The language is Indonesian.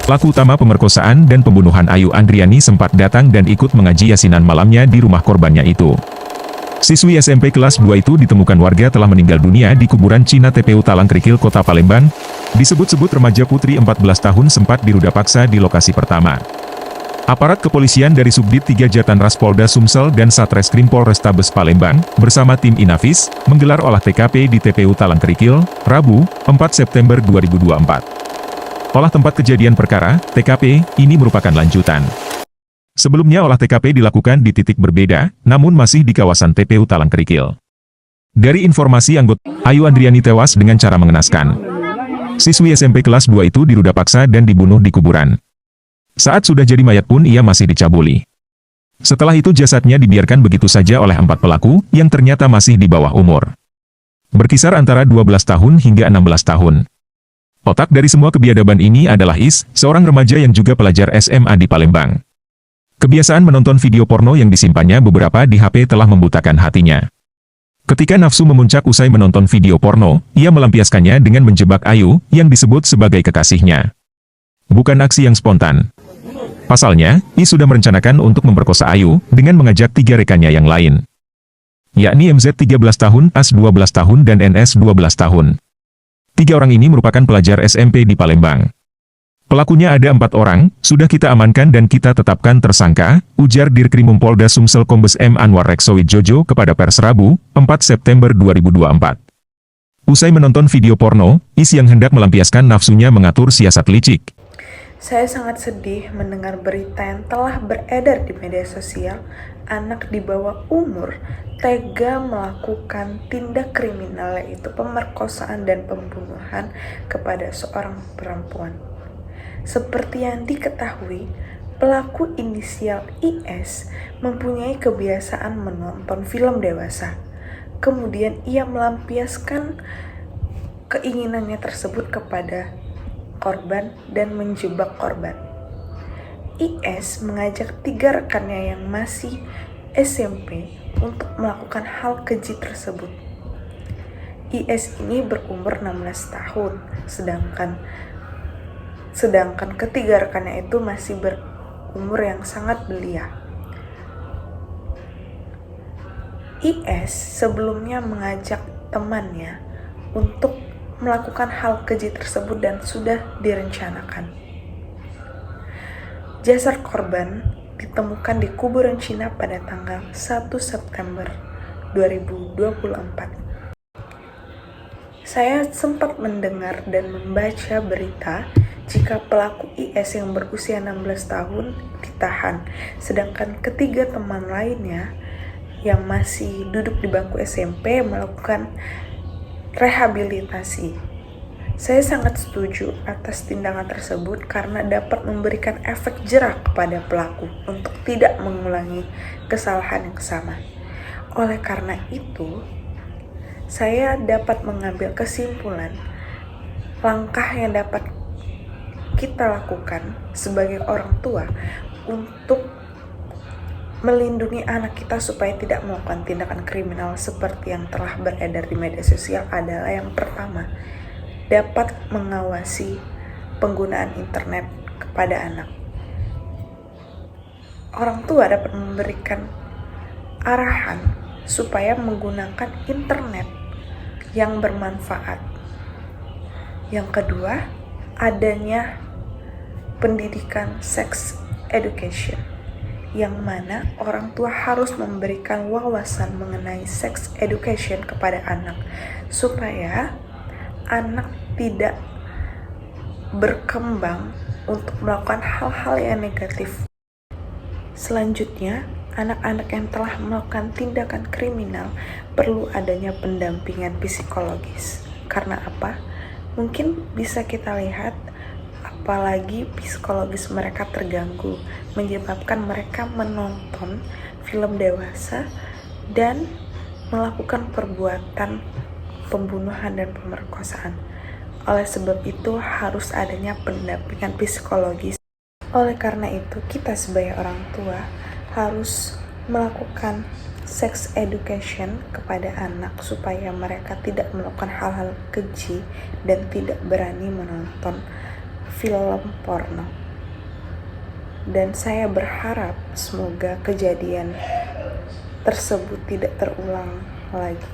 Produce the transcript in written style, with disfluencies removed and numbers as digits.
Pelaku utama pemerkosaan dan pembunuhan Ayu Andriani sempat datang dan ikut mengaji yasinan malamnya di rumah korbannya itu. Siswi SMP kelas 2 itu ditemukan warga telah meninggal dunia di kuburan Cina TPU Talangkrikil, Kota Palembang. Disebut-sebut remaja putri 14 tahun sempat diruda paksa di lokasi pertama. Aparat kepolisian dari Subdit 3 Jatanras Polda Sumsel dan Satreskrim Polrestabes Palembang, bersama tim Inafis, menggelar olah TKP di TPU Talangkrikil, Rabu, 4 September 2024. Olah tempat kejadian perkara, TKP, ini merupakan lanjutan. Sebelumnya olah TKP dilakukan di titik berbeda, namun masih di kawasan TPU Talangkrikil. Dari informasi anggota, Ayu Andriani tewas dengan cara mengenaskan. Siswi SMP kelas 2 itu diruda paksa dan dibunuh di kuburan. Saat sudah jadi mayat pun ia masih dicabuli. Setelah itu jasadnya dibiarkan begitu saja oleh 4 pelaku, yang ternyata masih di bawah umur. Berkisar antara 12 tahun hingga 16 tahun. Otak dari semua kebiadaban ini adalah Is, seorang remaja yang juga pelajar SMA di Palembang. Kebiasaan menonton video porno yang disimpannya beberapa di HP telah membutakan hatinya. Ketika nafsu memuncak usai menonton video porno, ia melampiaskannya dengan menjebak Ayu, yang disebut sebagai kekasihnya. Bukan aksi yang spontan. Pasalnya, Is sudah merencanakan untuk memperkosa Ayu, dengan mengajak 3 rekannya yang lain. Yakni MZ 13 tahun, AS 12 tahun dan NS 12 tahun. 3 orang ini merupakan pelajar SMP di Palembang. Pelakunya ada 4 orang, sudah kita amankan dan kita tetapkan tersangka, ujar Dirkrimum Polda Sumsel Kombes M. Anwar Rekso Widjojo kepada pers Rabu, 4 September 2024. Usai menonton video porno, Is yang hendak melampiaskan nafsunya mengatur siasat licik. Saya sangat sedih mendengar berita yang telah beredar di media sosial, anak di bawah umur tega melakukan tindak kriminal yaitu pemerkosaan dan pembunuhan kepada seorang perempuan. Seperti yang diketahui, pelaku inisial IS mempunyai kebiasaan menonton film dewasa. Kemudian ia melampiaskan keinginannya tersebut kepada korban dan menjebak korban. IS mengajak 3 rekannya yang masih SMP untuk melakukan hal keji tersebut. IS ini berumur 16 tahun, sedangkan ketiga rekannya itu masih berumur yang sangat belia. IS sebelumnya mengajak temannya untuk melakukan hal keji tersebut dan sudah direncanakan. Jasad korban ditemukan di kuburan Cina pada tanggal 1 September 2024. Saya sempat mendengar dan membaca berita jika pelaku IS yang berusia 16 tahun ditahan, sedangkan ketiga teman lainnya yang masih duduk di bangku SMP melakukan rehabilitasi. Saya sangat setuju atas tindakan tersebut karena dapat memberikan efek jerak kepada pelaku untuk tidak mengulangi kesalahan yang sama. Oleh karena itu, saya dapat mengambil kesimpulan langkah yang dapat kita lakukan sebagai orang tua untuk melindungi anak kita supaya tidak melakukan tindakan kriminal seperti yang telah beredar di media sosial adalah yang pertama, dapat mengawasi penggunaan internet kepada anak. Orang tua dapat memberikan arahan supaya menggunakan internet yang bermanfaat. Yang kedua, adanya pendidikan sex education, yang mana orang tua harus memberikan wawasan mengenai sex education kepada anak, supaya anak tidak berkembang untuk melakukan hal-hal yang negatif. Selanjutnya, anak-anak yang telah melakukan tindakan kriminal perlu adanya pendampingan psikologis. Karena apa? Mungkin bisa kita lihat, apalagi psikologis mereka terganggu, menyebabkan mereka menonton film dewasa dan melakukan perbuatan pembunuhan dan pemerkosaan. Oleh sebab itu harus adanya pendampingan psikologis. Oleh karena itu kita sebagai orang tua harus melakukan sex education kepada anak supaya mereka tidak melakukan hal-hal keji dan tidak berani menonton film porno. Dan saya berharap semoga kejadian tersebut tidak terulang lagi.